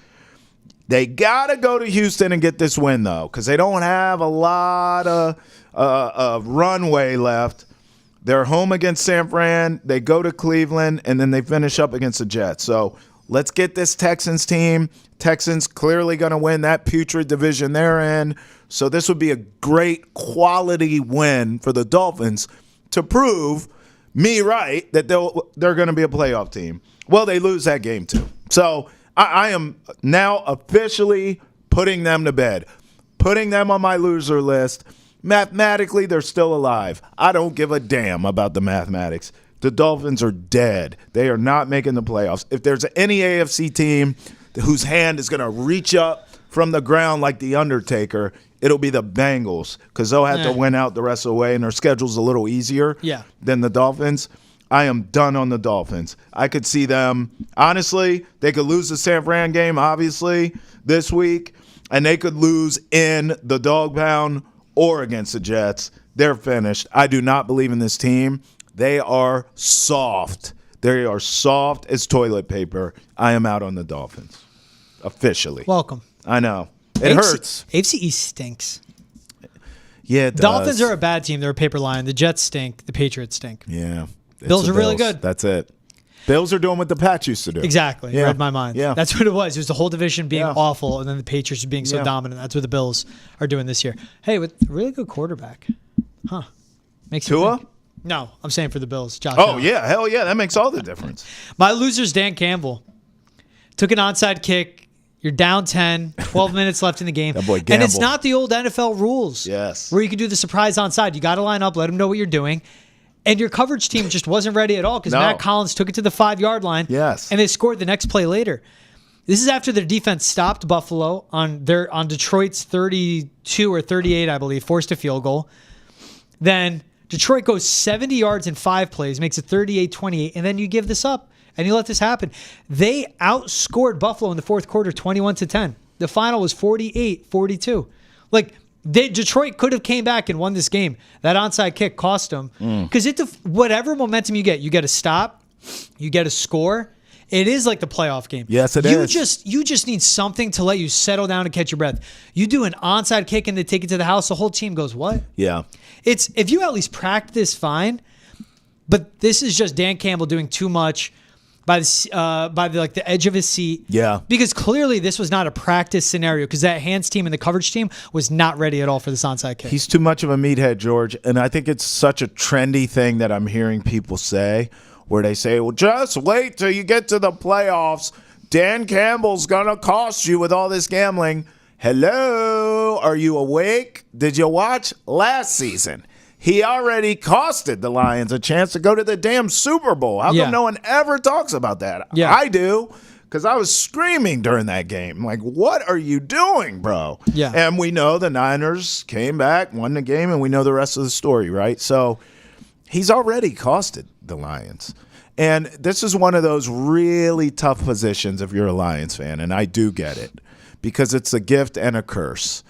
They got to go to Houston and get this win, though, because they don't have a lot of runway left. They're home against San Fran. They go to Cleveland, and then they finish up against the Jets. So let's get this Texans team. Texans clearly going to win that putrid division they're in. So this would be a great quality win for the Dolphins to prove me right that they're going to be a playoff team. Well, they lose that game too. So I am now officially putting them to bed, putting them on my loser list. Mathematically, they're still alive. I don't give a damn about the mathematics. The Dolphins are dead. They are not making the playoffs. If there's any AFC team whose hand is going to reach up from the ground like The Undertaker, it'll be the Bengals because they'll have to win out the rest of the way, and their schedule's a little easier than the Dolphins. I am done on the Dolphins. I could see them, honestly, they could lose the San Fran game, obviously, this week, and they could lose in the dog pound or against the Jets. They're finished. I do not believe in this team. They are soft. They are soft as toilet paper. I am out on the Dolphins. Officially. Welcome. I know. It hurts. AFC East stinks. Yeah, it does. Dolphins are a bad team. They're a paper lion. The Jets stink. The Patriots stink. Yeah. Bills are really good. That's it. Bills are doing what the Pats used to do. Exactly. Yeah. Read my mind. Yeah. That's what it was. It was the whole division being awful, and then the Patriots being so Yeah. dominant. That's what the Bills are doing this year. Hey, with a really good quarterback. Huh. Makes you Tua? think. No, I'm saying for the Bills. Josh Oh, Allen. yeah. Hell yeah. That makes all the difference. My loser's Dan Campbell. Took an onside kick. You're down 10, 12 minutes left in the game. That boy and it's gambled. not the old NFL rules. Yes. Where you can do the surprise onside. You got to line up, let them know what you're doing. And your coverage team just wasn't ready at all because No. Matt Collins took it to the 5-yard line. Yes. And they scored the next play later. This is after their defense stopped Buffalo on Detroit's 32 or 38, I believe, forced a field goal. Then Detroit goes 70 yards in 5 plays, makes it 38-28, and then you give this up and you let this happen. They outscored Buffalo in the fourth quarter 21-10. The final was 48-42. Like, Detroit could have came back and won this game. That onside kick cost them. Because whatever momentum you get a stop, you get a score. It is like the playoff game. Yes, it is. You just need something to let you settle down and catch your breath. You do an onside kick and they take it to the house, the whole team goes, what? Yeah. It's if you at least practice, fine. But this is just Dan Campbell doing too much by the edge of his seat. Yeah. Because clearly this was not a practice scenario because that hands team and the coverage team was not ready at all for this onside kick. He's too much of a meathead, George. And I think it's such a trendy thing that I'm hearing people say where they say, well, just wait till you get to the playoffs. Dan Campbell's going to cost you with all this gambling. Hello? Are you awake? Did you watch last season? He already costed the Lions a chance to go to the damn Super Bowl. How come no one ever talks about that? Yeah. I do, because I was screaming during that game. Like, what are you doing, bro? Yeah. And we know the Niners came back, won the game, and we know the rest of the story, right? So he's already costed the Lions. And this is one of those really tough positions if you're a Lions fan, and I do get it, because it's a gift and a curse.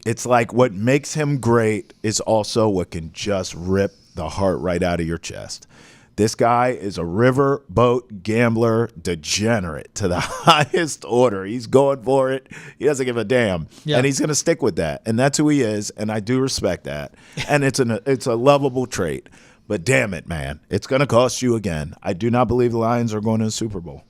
It's like what makes him great is also what can just rip the heart right out of your chest. This guy is a riverboat gambler degenerate to the highest order. He's going for it. He doesn't give a damn. Yeah. And he's going to stick with that. And that's who he is, and I do respect that. And it's a lovable trait. But damn it, man, it's going to cost you again. I do not believe the Lions are going to the Super Bowl.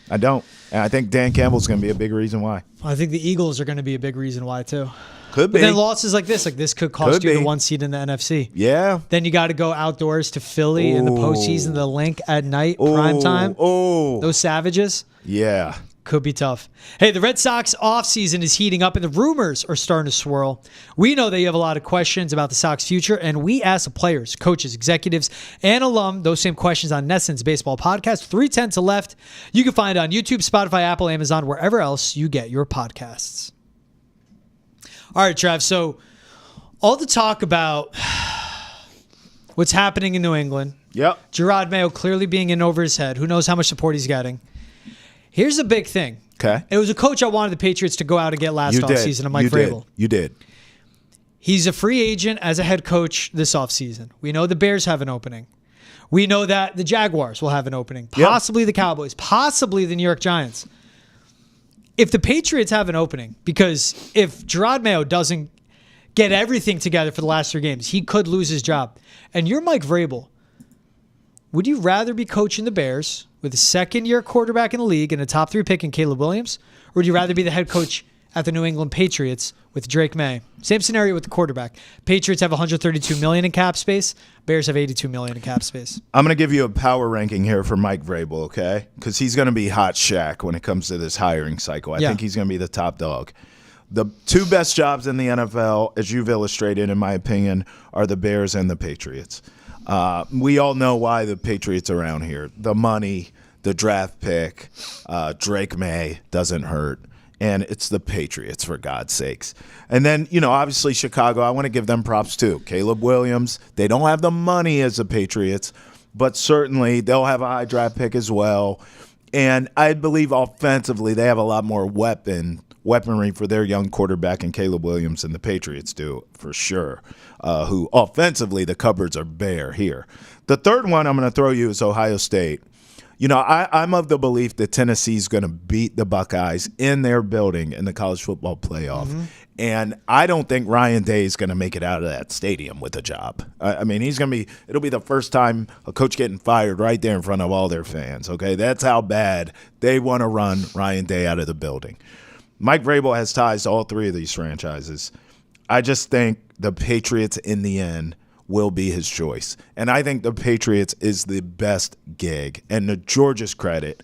I don't. And I think Dan Campbell's going to be a big reason why. I think the Eagles are going to be a big reason why, too. Could be. But then losses like this could cost Could you be. the 1 seed in the NFC. Yeah. Then you got to go outdoors to Philly in the postseason, the Link at night, prime time. Oh. Those Savages. Yeah. Could be tough. Hey, the Red Sox offseason is heating up and the rumors are starting to swirl. We know that you have a lot of questions about the Sox future, and we ask the players, coaches, executives, and alum those same questions on Nesson's Baseball Podcast, 310 to left. You can find it on YouTube, Spotify, Apple, Amazon, wherever else you get your podcasts. All right, Trav, so all the talk about what's happening in New England, Yep. Gerod Mayo clearly being in over his head. Who knows how much support he's getting. Here's the big thing. Okay. It was a coach I wanted the Patriots to go out and get last offseason, Mike Vrabel. You did. He's a free agent as a head coach this offseason. We know the Bears have an opening. We know that the Jaguars will have an opening. Possibly the Cowboys. Possibly the New York Giants. If the Patriots have an opening, because if Jerod Mayo doesn't get everything together for the last 3 games, he could lose his job. And you're Mike Vrabel. Would you rather be coaching the Bears with a second-year quarterback in the league and a top 3 pick in Caleb Williams? Or would you rather be the head coach at the New England Patriots with Drake May? Same scenario with the quarterback. Patriots have $132 million in cap space. Bears have $82 million in cap space. I'm going to give you a power ranking here for Mike Vrabel, okay? Because he's going to be hot shack when it comes to this hiring cycle. I think he's going to be the top dog. The 2 best jobs in the NFL, as you've illustrated, in my opinion, are the Bears and the Patriots. We all know why the Patriots are around here. The money, the draft pick, Drake May doesn't hurt. And it's the Patriots, for God's sakes. And then, obviously Chicago, I want to give them props too. Caleb Williams, they don't have the money as the Patriots, but certainly they'll have a high draft pick as well. And I believe offensively they have a lot more weaponry for their young quarterback and Caleb Williams than the Patriots do, for sure. Who offensively, the cupboards are bare here. The third one I'm going to throw you is Ohio State. You know, I'm of the belief that Tennessee's going to beat the Buckeyes in their building in the college football playoff. Mm-hmm. And I don't think Ryan Day is going to make it out of that stadium with a job. I mean, it'll be the first time a coach getting fired right there in front of all their fans, okay? That's how bad they want to run Ryan Day out of the building. Mike Vrabel has ties to all three of these franchises. I just think the Patriots in the end will be his choice. And I think the Patriots is the best gig. And to George's credit,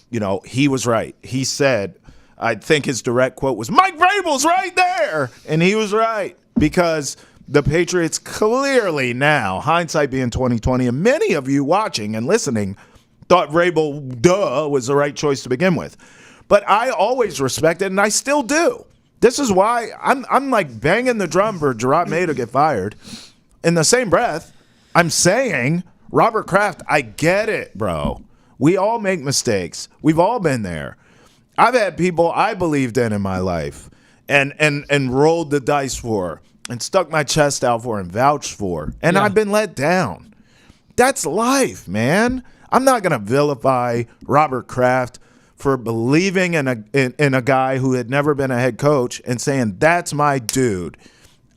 you know, he was right. He said, I think his direct quote was, Mike Vrabel's right there. And he was right, because the Patriots clearly now, hindsight being 2020, and many of you watching and listening thought Vrabel, was the right choice to begin with. But I always respected, and I still do. This is why I'm like banging the drum for Gerod Mayo to get fired. In the same breath, I'm saying, Robert Kraft, I get it, bro. We all make mistakes. We've all been there. I've had people I believed in my life and rolled the dice for and stuck my chest out for and vouched for, and I've been let down. That's life, man. I'm not going to vilify Robert Kraft for believing in a guy who had never been a head coach and saying, that's my dude.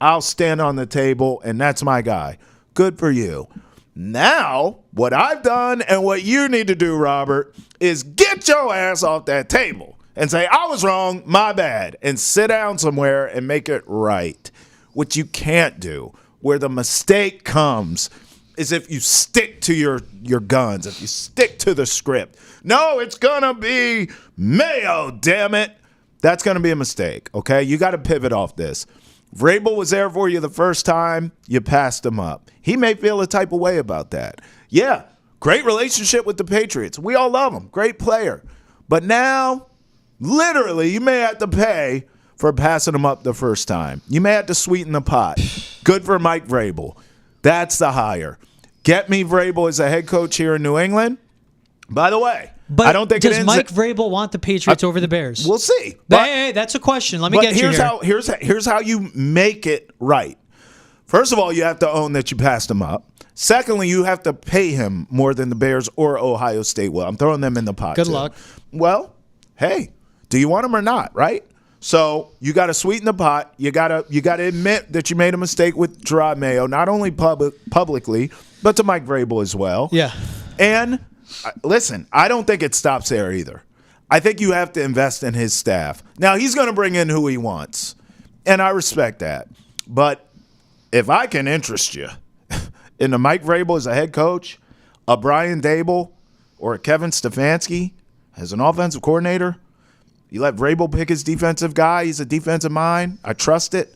I'll stand on the table, and that's my guy. Good for you. Now, what I've done and what you need to do, Robert, is get your ass off that table and say, I was wrong, my bad, and sit down somewhere and make it right. What you can't do, where the mistake comes, is if you stick to your guns, if you stick to the script. No, it's going to be Mayo, damn it. That's going to be a mistake, okay? You got to pivot off this. Vrabel was there for you the first time. You passed him up. He may feel a type of way about that. Yeah, great relationship with the Patriots. We all love him. Great player. But now, literally, you may have to pay for passing him up the first time. You may have to sweeten the pot. Good for Mike Vrabel. That's the hire. Get me Vrabel as a head coach here in New England. By the way, but I don't think does Mike Vrabel want the Patriots over the Bears? We'll see. Hey, that's a question. Let me get you here. Here's how you make it right. First of all, you have to own that you passed him up. Secondly, you have to pay him more than the Bears or Ohio State will. I'm throwing them in the pot. Good too. luck. Well, hey, do you want him or not, right? So you got to sweeten the pot. You got to admit that you made a mistake with Gerod Mayo, not only publicly, but to Mike Vrabel as well. Yeah. And listen, I don't think it stops there either. I think you have to invest in his staff. Now, he's going to bring in who he wants, and I respect that. But if I can interest you in a Mike Vrabel as a head coach, a Brian Daboll, or a Kevin Stefanski as an offensive coordinator, you let Vrabel pick his defensive guy. He's a defensive mind. I trust it.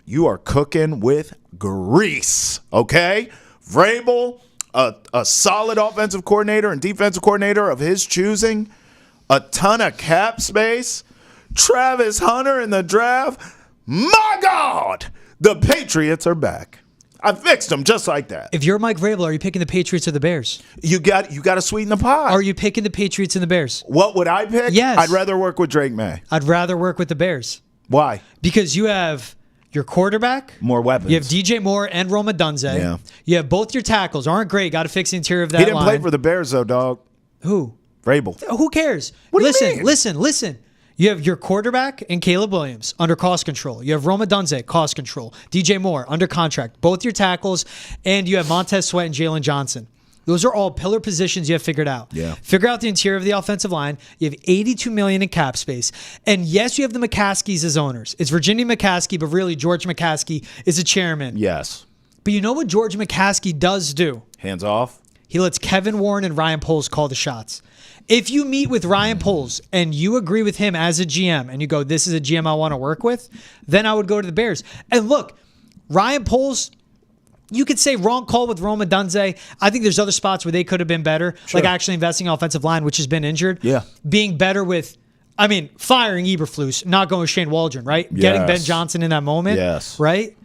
You are cooking with grease, okay? Vrabel, a solid offensive coordinator and defensive coordinator of his choosing, a ton of cap space, Travis Hunter in the draft. My God, the Patriots are back. I fixed them just like that. If you're Mike Vrabel, are you picking the Patriots or the Bears? You got to sweeten the pot. Are you picking the Patriots and the Bears? What would I pick? Yes. I'd rather work with Drake May. I'd rather work with the Bears. Why? Because you have your quarterback. More weapons. You have DJ Moore and Rome Odunze. Yeah. You have both your tackles. Aren't great. Got to fix the interior of that line. He didn't play for the Bears, though, dog. Who? Vrabel. Who cares? What do you mean? Listen. You have your quarterback and Caleb Williams under cost control. You have Rome Odunze, cost control. DJ Moore under contract. Both your tackles. And you have Montez Sweat and Jalen Johnson. Those are all pillar positions you have figured out. Yeah. Figure out the interior of the offensive line. You have $82 million in cap space. And yes, you have the McCaskies as owners. It's Virginia McCaskey, but really George McCaskey is a chairman. Yes. But you know what George McCaskey does do? Hands off. He lets Kevin Warren and Ryan Poles call the shots. If you meet with Ryan Poles and you agree with him as a GM and you go, this is a GM I want to work with, then I would go to the Bears. And look, Ryan Poles, you could say wrong call with Rome Odunze. I think there's other spots where they could have been better, like actually investing in offensive line, which has been injured. Yeah. Being better with, firing Eberflus, not going with Shane Waldron, right? Yes. Getting Ben Johnson in that moment. Yes. Right?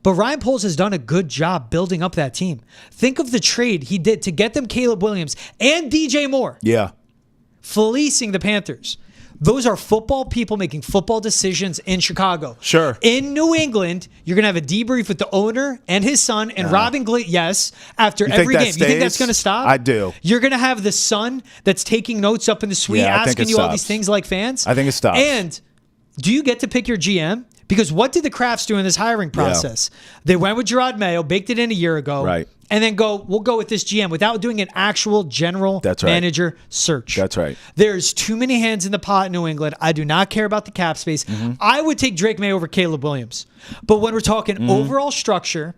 But Ryan Poles has done a good job building up that team. Think of the trade he did to get them Caleb Williams and DJ Moore. Yeah. Fleecing the Panthers. Those are football people making football decisions in Chicago. Sure. In New England, you're going to have a debrief with the owner and his son and Robin Gleason. Yes, after every game. You think that's going to stop? I do. You're going to have the son that's taking notes up in the suite, asking you all these things like fans. I think it stops. And do you get to pick your GM? Because what did the Crafts do in this hiring process? They went with Jerod Mayo, baked it in a year ago. Right. And then we'll go with this GM without doing an actual general manager search. That's right. There's too many hands in the pot in New England. I do not care about the cap space. I would take Drake May over Caleb Williams. But when we're talking overall structure,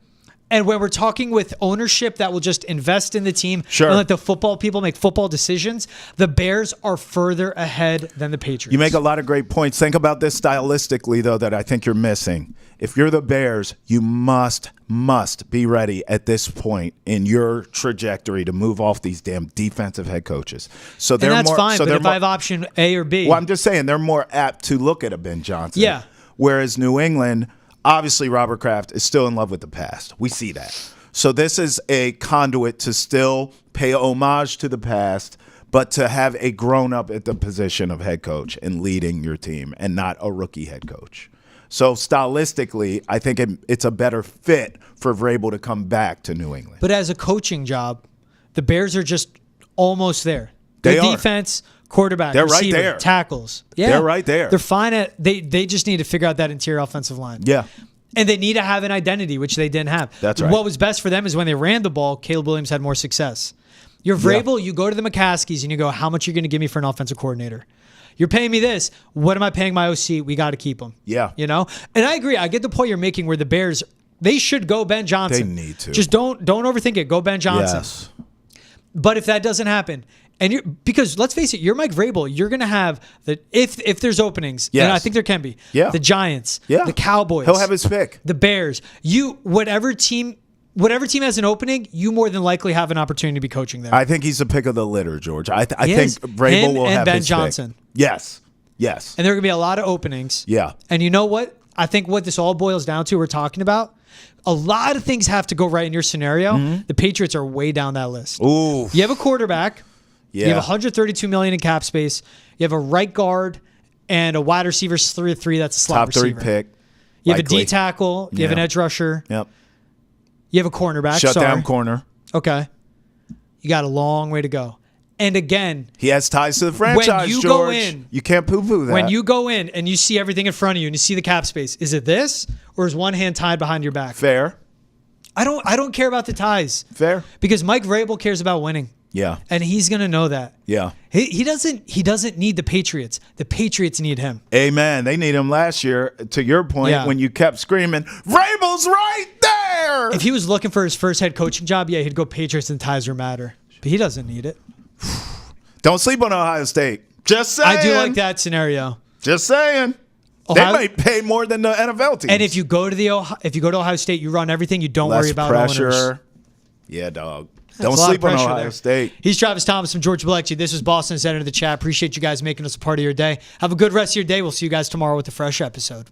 and when we're talking with ownership that will just invest in the team and let the football people make football decisions, the Bears are further ahead than the Patriots. You make a lot of great points. Think about this stylistically, though, that I think you're missing. If you're the Bears, you must be ready at this point in your trajectory to move off these damn defensive head coaches. So they're and that's more, fine, so but if I have option A or B. Well, I'm just saying they're more apt to look at a Ben Johnson. Yeah. Whereas New England, obviously Robert Kraft is still in love with the past. We see that. So this is a conduit to still pay homage to the past, but to have a grown-up at the position of head coach and leading your team and not a rookie head coach. So stylistically, I think it's a better fit for Vrabel to come back to New England. But as a coaching job, the Bears are just almost there. Their defense, quarterback, receiver, right there. Tackles. Yeah, they're right there. They're fine at they just need to figure out that interior offensive line. Yeah. And they need to have an identity, which they didn't have. That's right. What was best for them is when they ran the ball, Caleb Williams had more success. You're Vrabel, you go to the McCaskies and you go, how much are you going to give me for an offensive coordinator? You're paying me this. What am I paying my OC? We got to keep him. Yeah. You know? And I agree. I get the point you're making where the Bears, they should go Ben Johnson. They need to. Just don't overthink it. Go Ben Johnson. Yes. But if that doesn't happen, because let's face it, you're Mike Vrabel. You're going to have if there's openings, and I think there can be. Yeah. The Giants, the Cowboys. He'll have his pick. The Bears. Whatever team has an opening, you more than likely have an opportunity to be coaching there. I think he's the pick of the litter, George. I think Vrabel will have Ben his Johnson. Pick. Yes. And there are going to be a lot of openings. Yeah. And you know what? I think what this all boils down to, we're talking about, a lot of things have to go right in your scenario. The Patriots are way down that list. Ooh. You have a quarterback. Yeah. You have $132 million in cap space. You have a right guard and a wide receiver 3-3. That's a slot receiver. Top 3 pick. You have a D tackle. You have an edge rusher. Yep. You have a cornerback. Shutdown corner. Okay. You got a long way to go. And again, he has ties to the franchise, when you George. go in, you can't poo-poo that. When you go in and you see everything in front of you and you see the cap space, is it this or is one hand tied behind your back? Fair. I don't care about the ties. Fair. Because Mike Vrabel cares about winning. Yeah. And he's going to know that. Yeah. He doesn't need the Patriots. The Patriots need him. Amen. They need him last year, to your point, when you kept screaming, Vrabel's right there. If he was looking for his first head coaching job, he'd go Patriots and ties or matter. But he doesn't need it. Don't sleep on Ohio State. Just saying. I do like that scenario. Just saying. They might pay more than the NFL teams. And if you go to Ohio State, you run everything. You don't worry about pressure. Owners. Yeah, dog. Don't sleep on Ohio State. He's Travis Thomas from George Balekji. This was Boston Center of the Chat. Appreciate you guys making us a part of your day. Have a good rest of your day. We'll see you guys tomorrow with a fresh episode.